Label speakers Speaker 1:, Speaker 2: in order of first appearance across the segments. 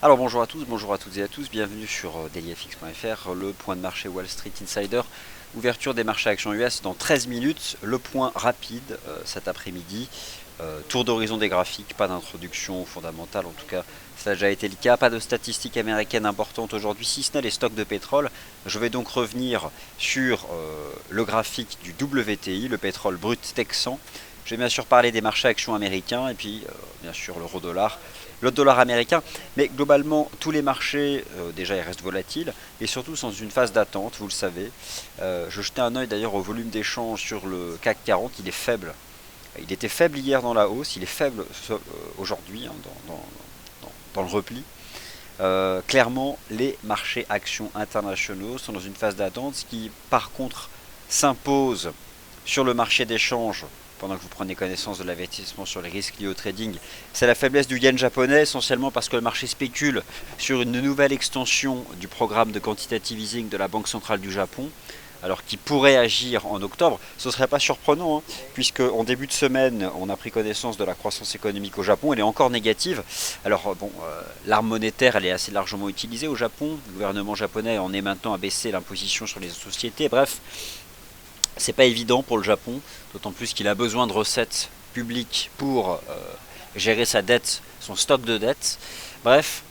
Speaker 1: Alors bonjour à tous, bonjour à toutes et à tous, bienvenue sur dailyfx.fr, le point de marché Wall Street Insider. Ouverture des marchés actions US dans 13 minutes, le point rapide cet après-midi. Tour d'horizon des graphiques, pas d'introduction fondamentale, en tout cas ça a déjà été le cas. Pas de statistiques américaines importantes aujourd'hui, si ce n'est les stocks de pétrole. Je vais donc revenir sur le graphique du WTI, le pétrole brut texan. Je vais bien sûr parler des marchés actions américains et puis bien sûr l'euro-dollar, le dollar américain. Mais globalement, tous les marchés, déjà ils restent volatiles et surtout sont dans une phase d'attente, vous le savez. Je jetais un œil d'ailleurs au volume d'échange sur le CAC 40, il est faible. Il était faible hier dans la hausse, il est faible aujourd'hui dans le repli. Clairement, les marchés actions internationaux sont dans une phase d'attente, ce qui par contre s'impose sur le marché d'échange pendant que vous prenez connaissance de l'avertissement sur les risques liés au trading. C'est la faiblesse du yen japonais, essentiellement parce que le marché spécule sur une nouvelle extension du programme de quantitative easing de la Banque centrale du Japon, alors qui pourrait agir en octobre. Ce ne serait pas surprenant, hein, puisque en début de semaine, on a pris connaissance de la croissance économique au Japon, elle est encore négative. Alors bon, l'arme monétaire, elle est assez largement utilisée au Japon. Le gouvernement japonais en est maintenant à baisser l'imposition sur les sociétés. Bref, c'est pas évident pour le Japon, d'autant plus qu'il a besoin de recettes publiques pour gérer sa dette, son stock de dette. Bref,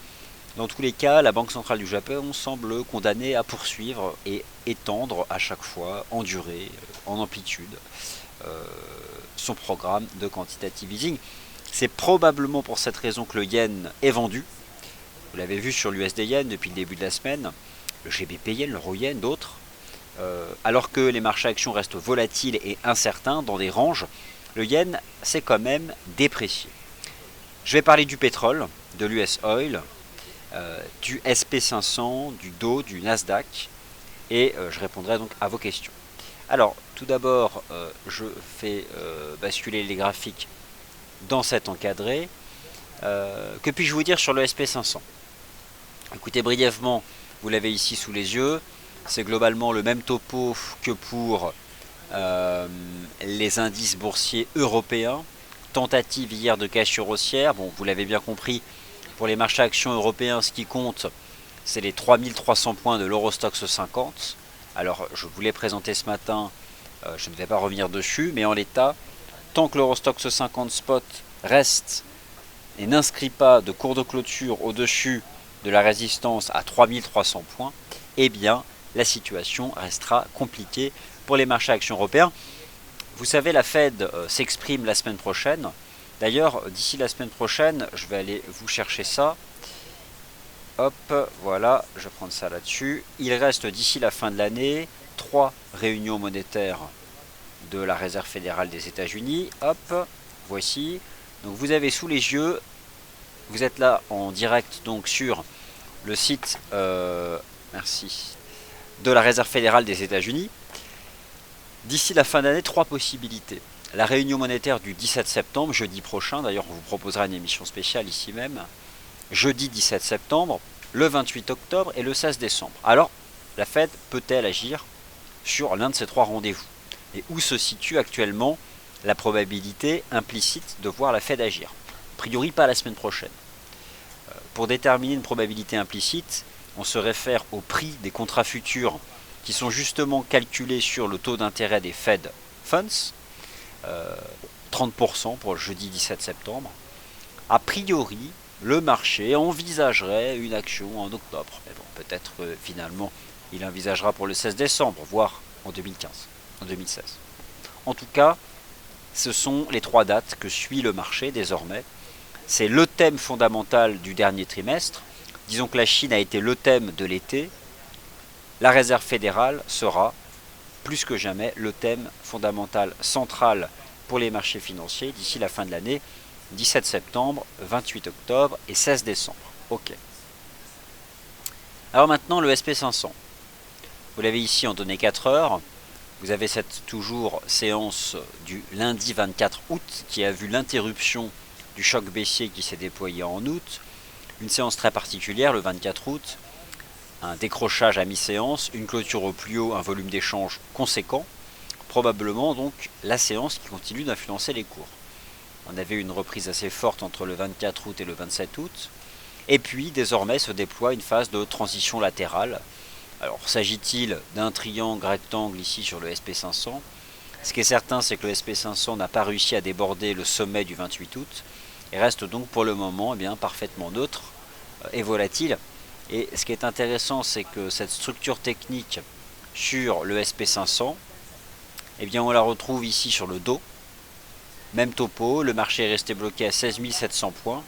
Speaker 1: dans tous les cas, la Banque centrale du Japon semble condamnée à poursuivre et étendre à chaque fois, en durée, en amplitude, euh, son programme de quantitative easing. C'est probablement pour cette raison que le yen est vendu. Vous l'avez vu sur l'USD yen depuis le début de la semaine, le GBP yen, l'euro yen, d'autres. Alors que les marchés actions restent volatiles et incertains dans des ranges, le yen s'est quand même déprécié. Je vais parler du pétrole, de l'US Oil, du SP500, du Dow, du Nasdaq, et je répondrai donc à vos questions. Alors, tout d'abord, je fais basculer les graphiques dans cet encadré. Que puis-je vous dire sur le SP500? Écoutez, brièvement, vous l'avez ici sous les yeux. C'est globalement le même topo que pour les indices boursiers européens. Tentative hier de cassure haussière. Bon, vous l'avez bien compris, pour les marchés actions européens, ce qui compte, c'est les 3300 points de l'Eurostoxx 50. Alors, je vous l'ai présenté ce matin, je ne vais pas revenir dessus, mais en l'état, tant que l'Eurostoxx 50 spot reste et n'inscrit pas de cours de clôture au-dessus de la résistance à 3300 points, eh bien, la situation restera compliquée pour les marchés actions européens. Vous savez, la Fed s'exprime la semaine prochaine. D'ailleurs, d'ici la semaine prochaine, je vais aller vous chercher ça. Hop, voilà, je vais prendre ça là-dessus. Il reste d'ici la fin de l'année 3 réunions monétaires de la Réserve fédérale des États-Unis. Hop, voici. Donc vous avez sous les yeux, vous êtes là en direct donc sur le site, merci, de la Réserve fédérale des États-Unis. D'ici la fin d'année, 3 possibilités. La réunion monétaire du 17 septembre, jeudi prochain, d'ailleurs on vous proposera une émission spéciale ici même, jeudi 17 septembre, le 28 octobre et le 16 décembre. Alors, la Fed peut-elle agir sur l'un de ces 3 rendez-vous? Et où se situe actuellement la probabilité implicite de voir la Fed agir? A priori pas la semaine prochaine. Pour déterminer une probabilité implicite, on se réfère au prix des contrats futurs qui sont justement calculés sur le taux d'intérêt des Fed Funds, 30% pour le jeudi 17 septembre. A priori, le marché envisagerait une action en octobre. Mais bon, peut-être finalement, il envisagera pour le 16 décembre, voire en 2015, en 2016. En tout cas, ce sont les 3 dates que suit le marché désormais. C'est le thème fondamental du dernier trimestre. Disons que la Chine a été le thème de l'été. La Réserve fédérale sera, plus que jamais, le thème fondamental central pour les marchés financiers d'ici la fin de l'année, 17 septembre, 28 octobre et 16 décembre. Ok. Alors maintenant, le SP500. Vous l'avez ici en données 4 heures. Vous avez cette toujours séance du lundi 24 août qui a vu l'interruption du choc baissier qui s'est déployé en août. Une séance très particulière le 24 août. Un décrochage à mi-séance, une clôture au plus haut, un volume d'échange conséquent. Probablement donc la séance qui continue d'influencer les cours. On avait une reprise assez forte entre le 24 août et le 27 août. Et puis désormais se déploie une phase de transition latérale. Alors s'agit-il d'un triangle rectangle ici sur le SP500? Ce qui est certain, c'est que le SP500 n'a pas réussi à déborder le sommet du 28 août et reste donc pour le moment parfaitement neutre et volatile. Et ce qui est intéressant, c'est que cette structure technique sur le SP500, on la retrouve ici sur le dos. Même topo, le marché est resté bloqué à 16 700 points,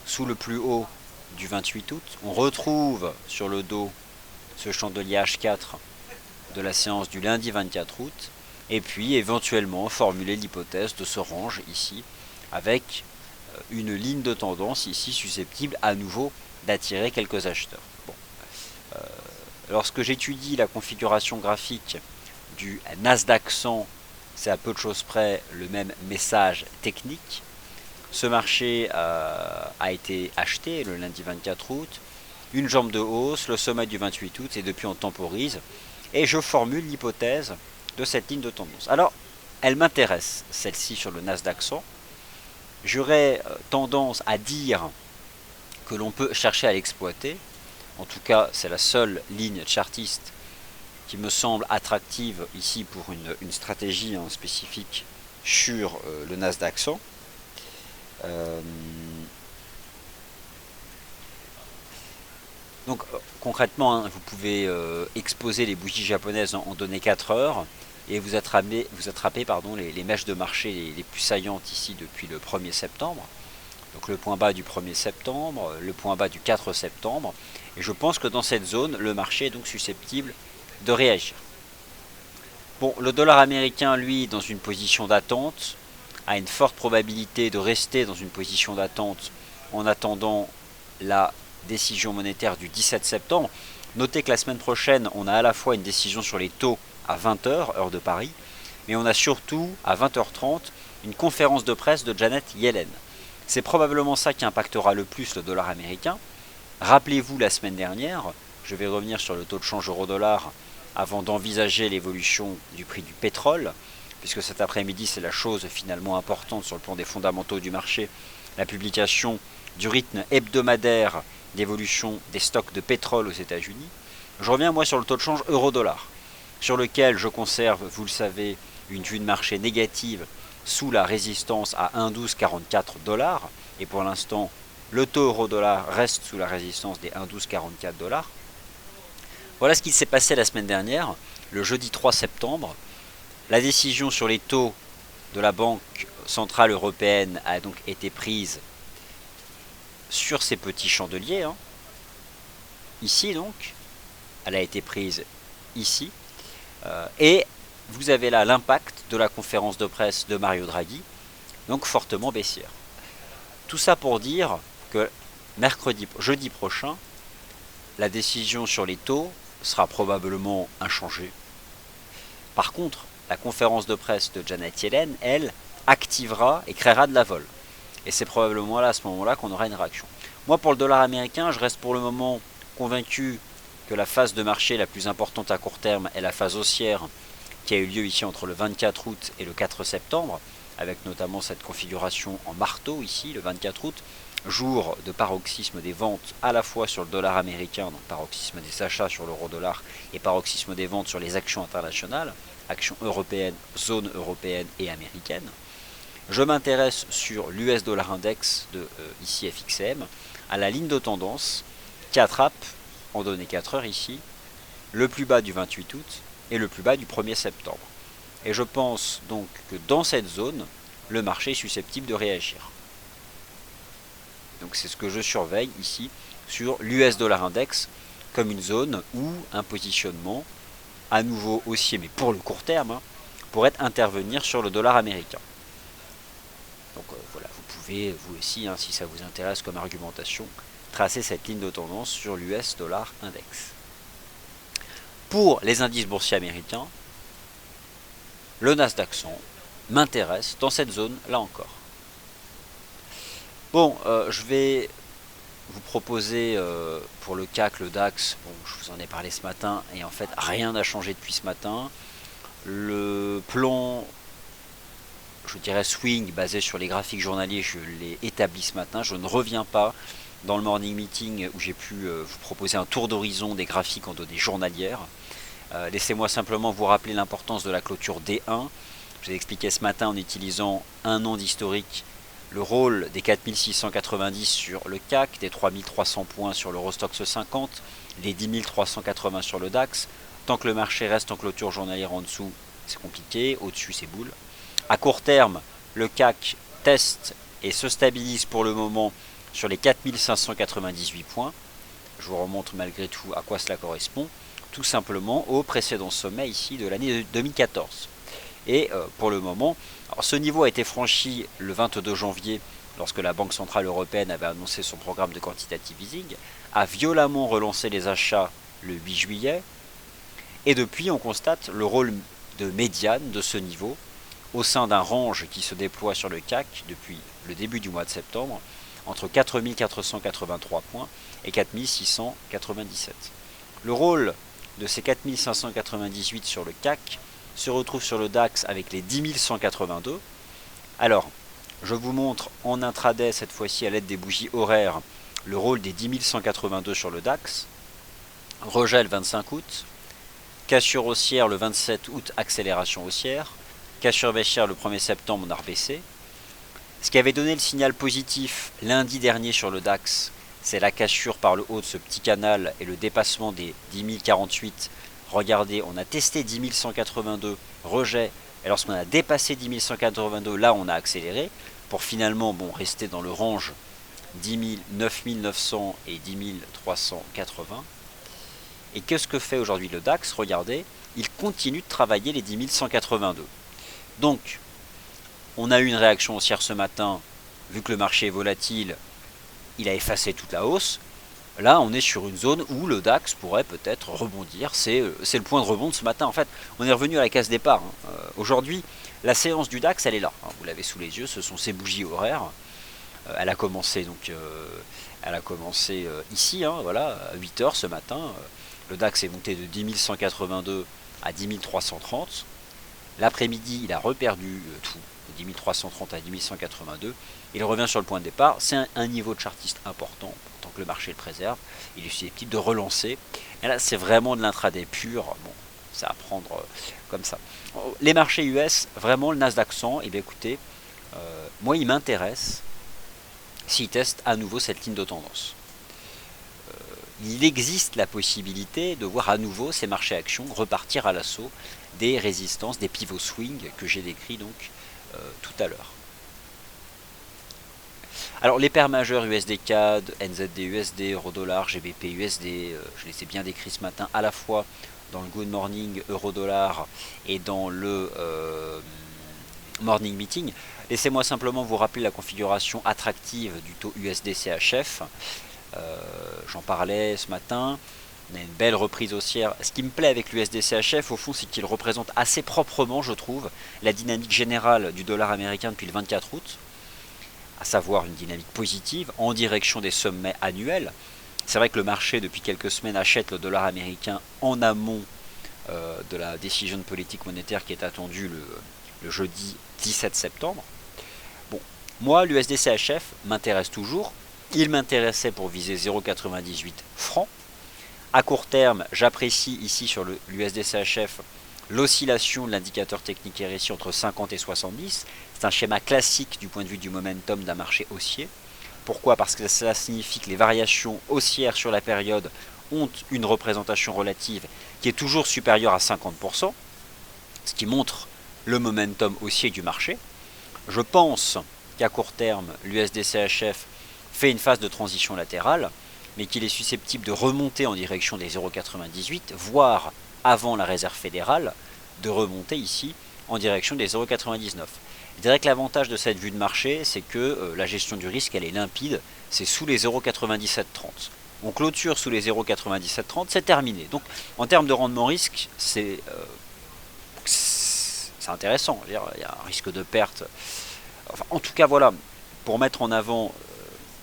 Speaker 1: sous le plus haut du 28 août. On retrouve sur le dos ce chandelier H4 de la séance du lundi 24 août. Et puis éventuellement formuler l'hypothèse de ce range ici, avec une ligne de tendance ici susceptible à nouveau d'attirer quelques acheteurs. Bon. Lorsque j'étudie la configuration graphique du Nasdaq 100, c'est à peu de choses près le même message technique. Ce marché a été acheté le lundi 24 août, une jambe de hausse, le sommet du 28 août, et depuis on temporise, et je formule l'hypothèse de cette ligne de tendance. Alors, elle m'intéresse, celle-ci sur le Nasdaq 100. J'aurais tendance à dire que l'on peut chercher à l'exploiter. En tout cas, c'est la seule ligne chartiste qui me semble attractive ici pour une stratégie spécifique sur le Nasdaq 100. Donc concrètement, vous pouvez exposer les bougies japonaises en données 4 heures et vous attrapez les mèches de marché les plus saillantes ici depuis le 1er septembre. Donc le point bas du 1er septembre, le point bas du 4 septembre. Et je pense que dans cette zone, le marché est donc susceptible de réagir. Bon, le dollar américain, lui, dans une position d'attente, a une forte probabilité de rester dans une position d'attente en attendant la décision monétaire du 17 septembre. Notez que la semaine prochaine, on a à la fois une décision sur les taux à 20h, heure de Paris, mais on a surtout, à 20h30, une conférence de presse de Janet Yellen. C'est probablement ça qui impactera le plus le dollar américain. Rappelez-vous la semaine dernière, je vais revenir sur le taux de change euro-dollar avant d'envisager l'évolution du prix du pétrole, puisque cet après-midi c'est la chose finalement importante sur le plan des fondamentaux du marché, la publication du rythme hebdomadaire d'évolution des stocks de pétrole aux États-Unis. Je reviens moi sur le taux de change euro-dollar, sur lequel je conserve, vous le savez, une vue de marché négative sous la résistance à 1,1244 $, et pour l'instant le taux euro-dollar reste sous la résistance des 1,1244 $. Voilà ce qui s'est passé la semaine dernière, le jeudi 3 septembre. La décision sur les taux de la Banque Centrale Européenne a donc été prise sur ces petits chandeliers. Ici donc, elle a été prise ici. Et vous avez là l'impact de la conférence de presse de Mario Draghi, donc fortement baissière. Tout ça pour dire que jeudi prochain, la décision sur les taux sera probablement inchangée. Par contre, la conférence de presse de Janet Yellen, elle, activera et créera de la vol. Et c'est probablement là, à ce moment-là, qu'on aura une réaction. Moi, pour le dollar américain, je reste pour le moment convaincu que la phase de marché la plus importante à court terme est la phase haussière qui a eu lieu ici entre le 24 août et le 4 septembre, avec notamment cette configuration en marteau ici, le 24 août, jour de paroxysme des ventes à la fois sur le dollar américain, donc paroxysme des achats sur l'euro-dollar et paroxysme des ventes sur les actions internationales, actions européennes, zone européenne et américaine. Je m'intéresse sur l'US dollar index de ici FXM, à la ligne de tendance qui attrape en données 4 heures ici, le plus bas du 28 août et le plus bas du 1er septembre. Et je pense donc que dans cette zone, le marché est susceptible de réagir. Donc c'est ce que je surveille ici sur l'US dollar index comme une zone où un positionnement à nouveau haussier, mais pour le court terme, pourrait intervenir sur le dollar américain. Donc voilà, vous pouvez vous aussi, si ça vous intéresse comme argumentation, tracer cette ligne de tendance sur l'US dollar index. Pour les indices boursiers américains, le Nasdaq 100 m'intéresse dans cette zone là encore. Bon, je vais vous proposer pour le CAC, le DAX, bon, je vous en ai parlé ce matin et en fait rien n'a changé depuis ce matin. Le plan, je dirais swing, basé sur les graphiques journaliers, je l'ai établi ce matin, je ne reviens pas dans le morning meeting où j'ai pu vous proposer un tour d'horizon des graphiques en données journalières. Laissez-moi simplement vous rappeler l'importance de la clôture D1. Je vous ai expliqué ce matin en utilisant un an d'historique le rôle des 4690 sur le CAC, des 3300 points sur l'Eurostoxx 50, des 10 380 sur le DAX. Tant que le marché reste en clôture journalière en dessous, c'est compliqué, au-dessus c'est boule. À court terme, le CAC teste et se stabilise pour le moment sur les 4598 points. Je vous remontre malgré tout à quoi cela correspond, tout simplement au précédent sommet ici de l'année 2014. Et pour le moment, alors ce niveau a été franchi le 22 janvier lorsque la Banque Centrale Européenne avait annoncé son programme de quantitative easing, a violemment relancé les achats le 8 juillet, et depuis on constate le rôle de médiane de ce niveau au sein d'un range qui se déploie sur le CAC depuis le début du mois de septembre, entre 4483 points et 4697. Le rôle de ces 4598 sur le CAC se retrouve sur le DAX avec les 10 182. Alors, je vous montre en intraday, cette fois-ci à l'aide des bougies horaires, le rôle des 10 182 sur le DAX. Rejet le 25 août, cassure haussière le 27 août, accélération haussière, cassure baissière le 1er septembre, on a rebaissé. Ce qui avait donné le signal positif lundi dernier sur le DAX, c'est la cassure par le haut de ce petit canal et le dépassement des 10 048. Regardez, on a testé 10 182, rejet, et lorsqu'on a dépassé 10 182, là on a accéléré, pour finalement rester dans le range 9 900 et 10 380. Et qu'est-ce que fait aujourd'hui le DAX? Regardez, il continue de travailler les 10 182. Donc, on a eu une réaction haussière ce matin, vu que le marché est volatile, il a effacé toute la hausse. Là, on est sur une zone où le DAX pourrait peut-être rebondir. C'est le point de rebond de ce matin. En fait, on est revenu à la case départ. Aujourd'hui, la séance du DAX, elle est là. Vous l'avez sous les yeux, ce sont ces bougies horaires. Elle a commencé donc, ici, voilà, à 8 h ce matin. Le DAX est monté de 10 182 à 10 330. L'après-midi, il a reperdu tout, de 10 330 à 10 182. Il revient sur le point de départ. C'est un niveau de chartiste important, tant que le marché le préserve. Il est susceptible de relancer. Et là, c'est vraiment de l'intraday pur. Bon, ça à prendre comme ça. Les marchés US, vraiment le Nasdaq 100, et bien écoutez, moi, il m'intéresse s'il teste à nouveau cette ligne de tendance. Il existe la possibilité de voir à nouveau ces marchés actions repartir à l'assaut des résistances, des pivots swing que j'ai décrits donc tout à l'heure. Alors les paires majeures USD CAD, NZD USD, Euro-Dollar, GBP USD, je les ai bien décrits ce matin à la fois dans le Good Morning Euro-Dollar et dans le Morning Meeting. Laissez-moi simplement vous rappeler la configuration attractive du taux USD CHF. J'en parlais ce matin. On a une belle reprise haussière. Ce qui me plaît avec l'USD CHF, au fond, c'est qu'il représente assez proprement, je trouve, la dynamique générale du dollar américain depuis le 24 août, à savoir une dynamique positive en direction des sommets annuels. C'est vrai que le marché, depuis quelques semaines, achète le dollar américain en amont de la décision politique monétaire qui est attendue le jeudi 17 septembre. Bon, moi, l'USD CHF m'intéresse toujours. Il m'intéressait pour viser 0,98 francs. À court terme, j'apprécie ici sur l'USD CHF l'oscillation de l'indicateur technique RSI entre 50 et 70. C'est un schéma classique du point de vue du momentum d'un marché haussier. Pourquoi? Parce que cela signifie que les variations haussières sur la période ont une représentation relative qui est toujours supérieure à 50%, ce qui montre le momentum haussier du marché. Je pense qu'à court terme, l'USD CHF fait une phase de transition latérale, mais qu'il est susceptible de remonter en direction des 0,98, voire avant la réserve fédérale, de remonter ici en direction des 0,99. Je dirais que l'avantage de cette vue de marché, c'est que la gestion du risque, elle est limpide, c'est sous les 0,9730. On clôture sous les 0,9730, c'est terminé. Donc en termes de rendement risque, c'est intéressant. Il y a un risque de perte. Enfin, en tout cas, voilà, pour mettre en avant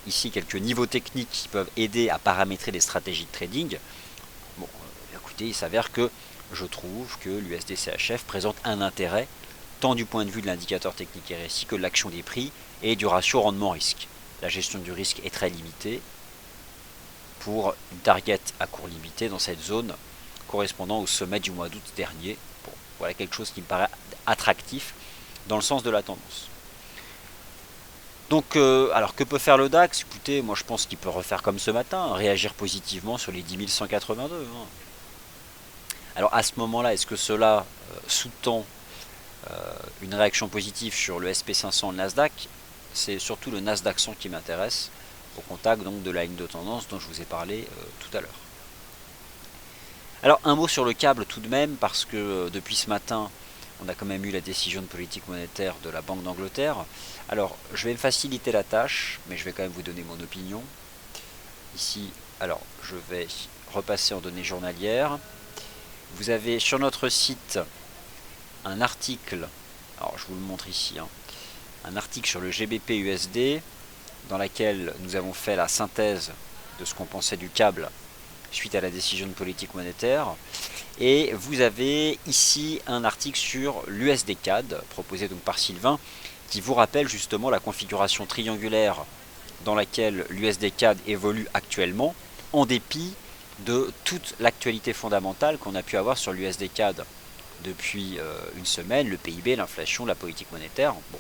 Speaker 1: ici quelques niveaux techniques qui peuvent aider à paramétrer des stratégies de trading. Bon, écoutez, il s'avère que je trouve que l'USD CHF présente un intérêt tant du point de vue de l'indicateur technique RSI que de l'action des prix et du ratio rendement-risque. La gestion du risque est très limitée, pour une target à court limité dans cette zone correspondant au sommet du mois d'août dernier. Bon, voilà quelque chose qui me paraît attractif dans le sens de la tendance. Donc, alors que peut faire le DAX? Écoutez, moi je pense qu'il peut refaire comme ce matin, réagir positivement sur les 10 182. Hein. Alors à ce moment-là, est-ce que cela sous-tend une réaction positive sur le SP500, le Nasdaq? C'est surtout le Nasdaq 100 qui m'intéresse, au contact donc de la ligne de tendance dont je vous ai parlé tout à l'heure. Alors un mot sur le câble tout de même, parce que depuis ce matin, on a quand même eu la décision de politique monétaire de la Banque d'Angleterre. Alors je vais me faciliter la tâche, mais je vais quand même vous donner mon opinion. Ici, alors je vais repasser en données journalières. Vous avez sur notre site un article, alors je vous le montre ici, hein, un article sur le GBP USD dans lequel nous avons fait la synthèse de ce qu'on pensait du câble suite à la décision de politique monétaire. Et vous avez ici un article sur l'USD CAD proposé donc par Sylvain qui vous rappelle justement la configuration triangulaire dans laquelle l'USD CAD évolue actuellement en dépit de toute l'actualité fondamentale qu'on a pu avoir sur l'USD CAD depuis une semaine, le PIB, l'inflation, la politique monétaire. Bon.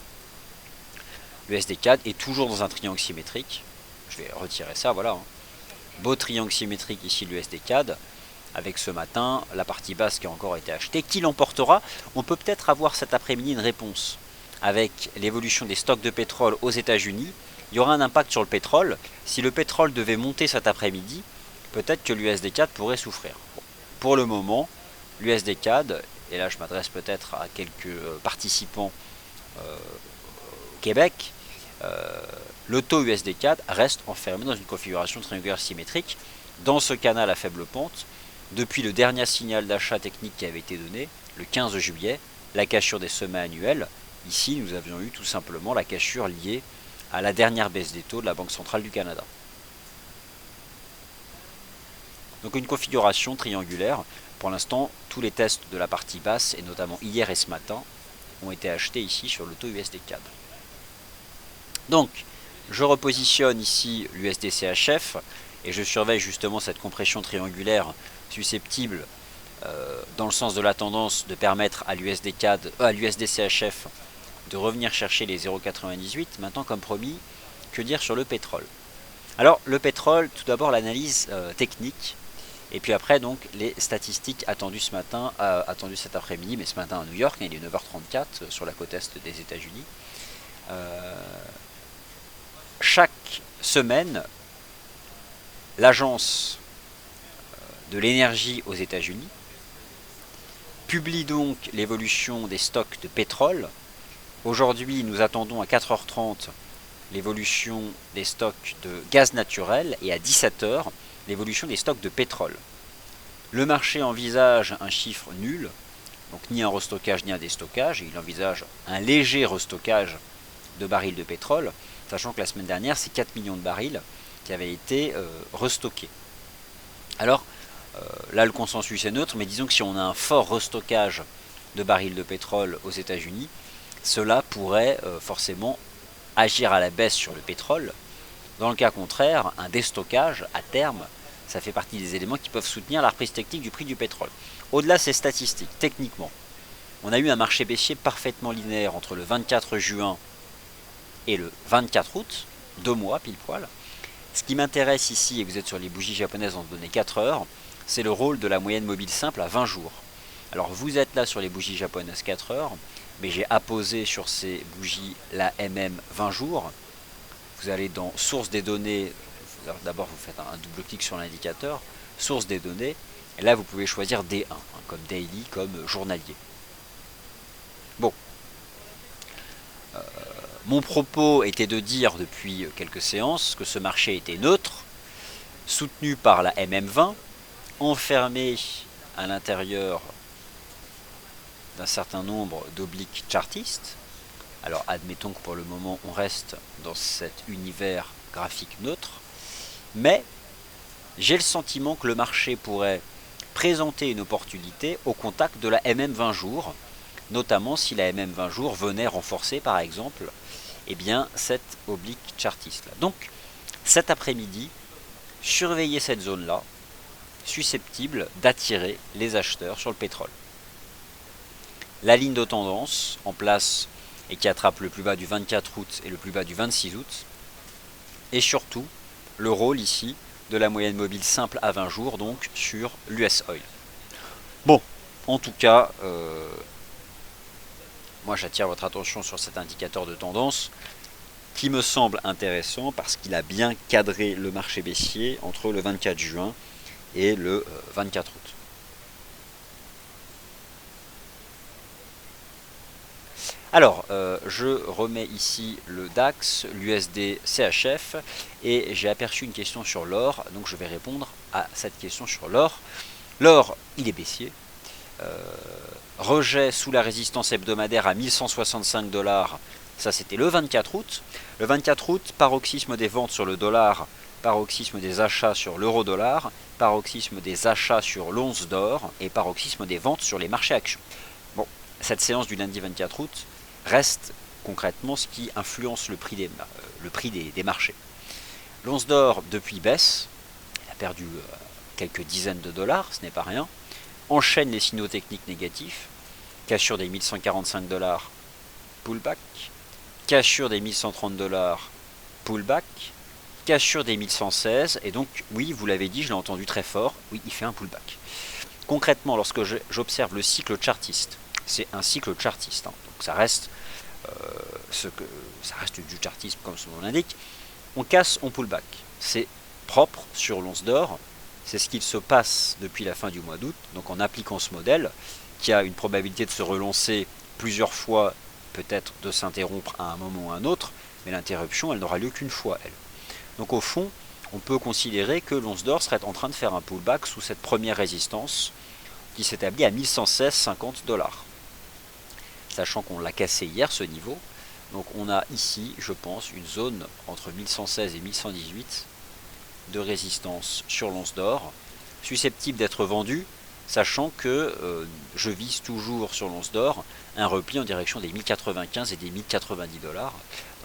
Speaker 1: L'USD CAD est toujours dans un triangle symétrique. Je vais retirer ça, voilà. Hein. Beau triangle symétrique ici, l'USD CAD, avec ce matin la partie basse qui a encore été achetée. Qui l'emportera? On peut peut-être avoir cet après-midi une réponse avec l'évolution des stocks de pétrole aux États-Unis. Il y aura un impact sur le pétrole. Si le pétrole devait monter cet après-midi, peut-être que l'USD CAD pourrait souffrir. Bon. Pour le moment, l'USD CAD, et là je m'adresse peut-être à quelques participants au Québec, le taux USD CAD reste enfermé dans une configuration triangulaire symétrique dans ce canal à faible pente depuis le dernier signal d'achat technique qui avait été donné le 15 juillet, la cassure des sommets annuels. Ici nous avions eu tout simplement la cassure liée à la dernière baisse des taux de la Banque centrale du Canada. Donc une configuration triangulaire. Pour l'instant, tous les tests de la partie basse, et notamment hier et ce matin, ont été achetés ici sur le taux USD CAD. Donc, je repositionne ici l'USD CHF et je surveille justement cette compression triangulaire susceptible, dans le sens de la tendance, de permettre à l'USD CHF de revenir chercher les 0,98. Maintenant, comme promis, que dire sur le pétrole? Alors, le pétrole, tout d'abord l'analyse technique. Et puis après, donc, les statistiques attendues ce matin, attendues cet après-midi, mais ce matin à New York, il est 9h34 sur la côte est des États-Unis. Chaque semaine, l'agence de l'énergie aux États-Unis publie donc l'évolution des stocks de pétrole. Aujourd'hui, nous attendons à 4h30 l'évolution des stocks de gaz naturel et à 17h, l'évolution des stocks de pétrole. Le marché envisage un chiffre nul, donc ni un restockage ni un déstockage, et il envisage un léger restockage de barils de pétrole, sachant que la semaine dernière, c'est 4 millions de barils qui avaient été restockés. Alors, là, le consensus est neutre, mais disons que si on a un fort restockage de barils de pétrole aux États-Unis, cela pourrait forcément agir à la baisse sur le pétrole. Dans le cas contraire, un déstockage, à terme, ça fait partie des éléments qui peuvent soutenir la reprise technique du prix du pétrole. Au-delà de ces statistiques, techniquement, on a eu un marché baissier parfaitement linéaire entre le 24 juin et le 24 août, 2 mois pile poil. Ce qui m'intéresse ici, et vous êtes sur les bougies japonaises en données 4 heures, c'est le rôle de la moyenne mobile simple à 20 jours. Alors vous êtes là sur les bougies japonaises 4 heures, mais j'ai apposé sur ces bougies la MM 20 jours. Vous allez dans source des données, d'abord vous faites un double clic sur l'indicateur, source des données, et là vous pouvez choisir D1, comme daily, comme journalier. Bon. Mon propos était de dire depuis quelques séances que ce marché était neutre, soutenu par la MM20, enfermé à l'intérieur d'un certain nombre d'obliques chartistes. Alors admettons que pour le moment on reste dans cet univers graphique neutre, mais j'ai le sentiment que le marché pourrait présenter une opportunité au contact de la MM 20 jours, notamment si la MM 20 jours venait renforcer par exemple cette oblique chartiste là. Donc cet après-midi, surveiller cette zone-là, susceptible d'attirer les acheteurs sur le pétrole. La ligne de tendance en place et qui attrape le plus bas du 24 août et le plus bas du 26 août, et surtout le rôle ici de la moyenne mobile simple à 20 jours, donc sur l'US Oil. Bon, en tout cas, moi j'attire votre attention sur cet indicateur de tendance qui me semble intéressant parce qu'il a bien cadré le marché baissier entre le 24 juin et le 24 août. Alors, je remets ici le DAX, l'USD CHF, et j'ai aperçu une question sur l'or, donc je vais répondre à cette question sur l'or. L'or, il est baissier. Rejet sous la résistance hebdomadaire à 1165 $, ça c'était le 24 août. Le 24 août, paroxysme des ventes sur le dollar, paroxysme des achats sur l'euro-dollar, paroxysme des achats sur l'once d'or, et paroxysme des ventes sur les marchés actions. Bon, cette séance du lundi 24 août reste concrètement ce qui influence le prix des marchés. L'once d'or depuis baisse, elle a perdu quelques dizaines de dollars, ce n'est pas rien, enchaîne les signaux techniques négatifs, cassure des 1145 $, pullback, cassure des 1130 $, pullback, cassure des 1116, et donc oui, vous l'avez dit, je l'ai entendu très fort, oui, il fait un pullback. Concrètement, lorsque j'observe le cycle chartiste, c'est un cycle chartiste, hein, donc ça reste du chartisme comme son nom l'indique, on casse, on pullback. C'est propre sur l'once d'or, c'est ce qu'il se passe depuis la fin du mois d'août, donc en appliquant ce modèle, qui a une probabilité de se relancer plusieurs fois, peut-être de s'interrompre à un moment ou à un autre, mais l'interruption, elle n'aura lieu qu'une fois, elle. Donc au fond, on peut considérer que l'once d'or serait en train de faire un pullback sous cette première résistance, qui s'établit à 1116,50 $. Sachant qu'on l'a cassé hier ce niveau, donc on a ici, je pense, une zone entre 1116 et 1118 de résistance sur l'once d'or, susceptible d'être vendue, sachant que je vise toujours sur l'once d'or un repli en direction des 1095 et des 1090 $. Donc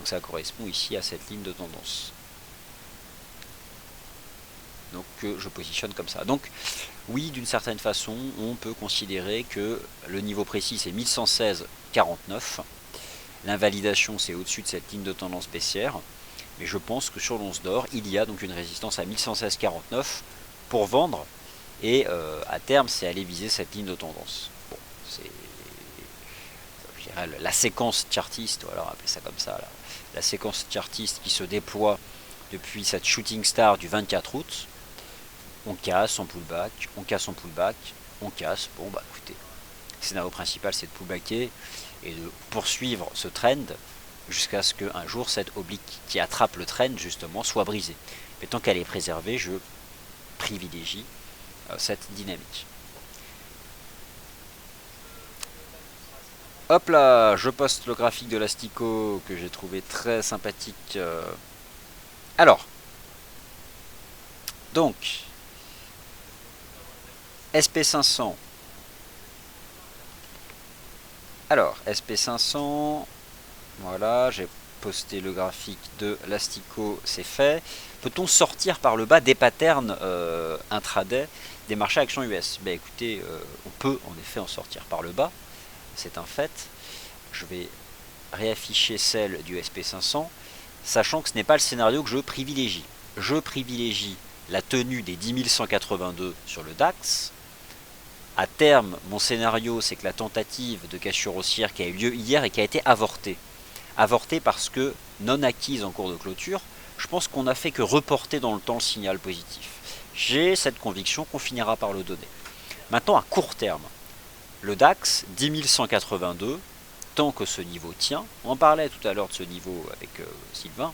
Speaker 1: ça correspond ici à cette ligne de tendance. Donc je positionne comme ça. Donc oui, d'une certaine façon, on peut considérer que le niveau précis c'est 1116,49. L'invalidation c'est au-dessus de cette ligne de tendance baissière. Mais je pense que sur l'once d'or, il y a donc une résistance à 1116,49 pour vendre. Et à terme, c'est aller viser cette ligne de tendance. Bon, c'est, je dirais, la séquence chartiste, voilà, on va appeler ça comme ça. Là. La séquence chartiste qui se déploie depuis cette shooting star du 24 août. On casse, on pullback, on casse, on pullback, on casse. Bon, bah écoutez, le scénario principal, c'est de pullbacker et de poursuivre ce trend jusqu'à ce qu'un jour, cette oblique qui attrape le trend, justement, soit brisée. Mais tant qu'elle est préservée, je privilégie cette dynamique. Hop là, je poste le graphique de l'Astico que j'ai trouvé très sympathique. Alors, donc, SP500. Alors, SP500, voilà, j'ai posté le graphique de l'Astico, c'est fait. Peut-on sortir par le bas des patterns intraday des marchés actions US? Ben écoutez, on peut en effet en sortir par le bas, c'est un fait. Je vais réafficher celle du SP500, sachant que ce n'est pas le scénario que je privilégie. Je privilégie la tenue des 10 182 sur le DAX. À terme, mon scénario, c'est que la tentative de cassure haussière qui a eu lieu hier et qui a été avortée. Avortée parce que non acquise en cours de clôture, je pense qu'on n'a fait que reporter dans le temps le signal positif. J'ai cette conviction qu'on finira par le donner. Maintenant, à court terme, le DAX 10 182, tant que ce niveau tient, on en parlait tout à l'heure de ce niveau avec Sylvain,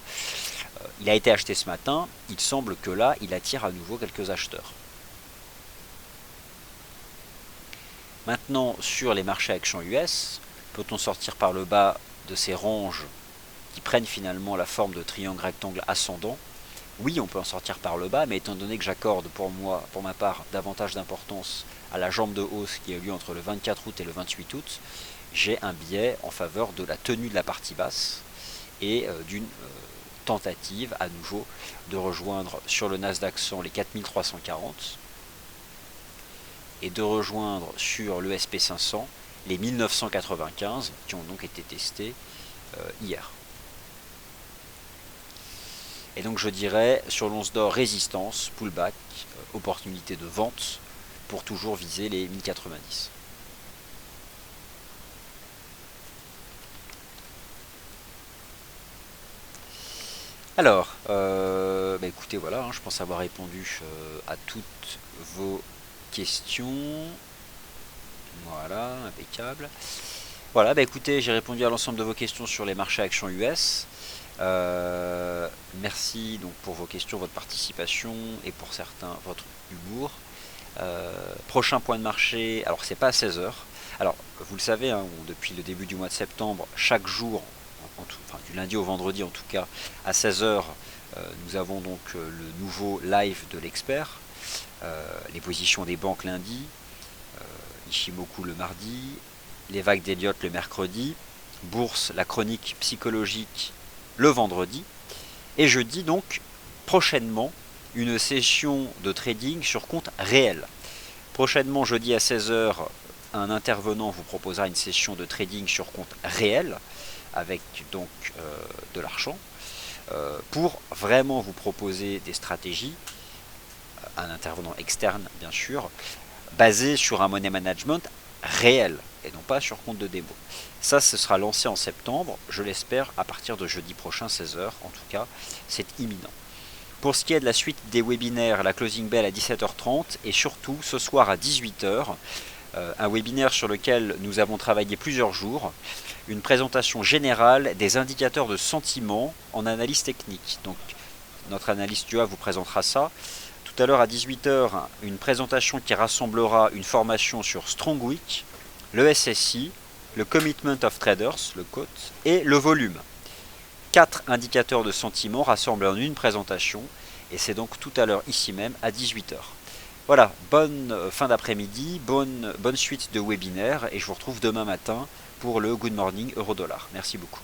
Speaker 1: il a été acheté ce matin, il semble que là, il attire à nouveau quelques acheteurs. Maintenant, sur les marchés actions US, peut-on sortir par le bas de ces ranges qui prennent finalement la forme de triangle rectangle ascendant? Oui, on peut en sortir par le bas, mais étant donné que j'accorde pour ma part, davantage d'importance à la jambe de hausse qui a eu lieu entre le 24 août et le 28 août, j'ai un biais en faveur de la tenue de la partie basse et d'une tentative à nouveau de rejoindre sur le Nasdaq 100 les 4340 et de rejoindre sur le SP500 les 1995 qui ont donc été testés hier. Et donc je dirais sur l'once d'or résistance, pullback, opportunité de vente pour toujours viser les 1090. Alors, écoutez, voilà, je pense avoir répondu à toutes vos questions. Voilà, impeccable. Voilà, écoutez, j'ai répondu à l'ensemble de vos questions sur les marchés actions US. Merci donc pour vos questions, votre participation et pour certains votre humour. Prochain point de marché, alors c'est pas à 16h. Alors vous le savez, hein, depuis le début du mois de septembre, chaque jour, du lundi au vendredi en tout cas, à 16h, nous avons donc le nouveau live de l'expert, les positions des banques lundi, Ishimoku le mardi, les vagues d'Elliott le mercredi, bourse, la chronique psychologique le vendredi, et jeudi donc prochainement une session de trading sur compte réel. Prochainement jeudi à 16h, un intervenant vous proposera une session de trading sur compte réel avec donc de l'argent pour vraiment vous proposer des stratégies, un intervenant externe bien sûr, basé sur un money management réel et non pas sur compte de démo. Ça, ce sera lancé en septembre, je l'espère à partir de jeudi prochain 16h, en tout cas c'est imminent. Pour ce qui est de la suite des webinaires, la closing bell à 17h30 et surtout ce soir à 18h, un webinaire sur lequel nous avons travaillé plusieurs jours, une présentation générale des indicateurs de sentiment en analyse technique. Donc notre analyste Dua vous présentera ça. Tout à l'heure à 18h, une présentation qui rassemblera une formation sur Strong Week, le SSI, le Commitment of Traders, le COT, et le volume. 4 indicateurs de sentiment rassemblés en une présentation, et c'est donc tout à l'heure ici même à 18h. Voilà, bonne fin d'après-midi, bonne suite de webinaires, et je vous retrouve demain matin pour le Good Morning Euro-Dollar. Merci beaucoup.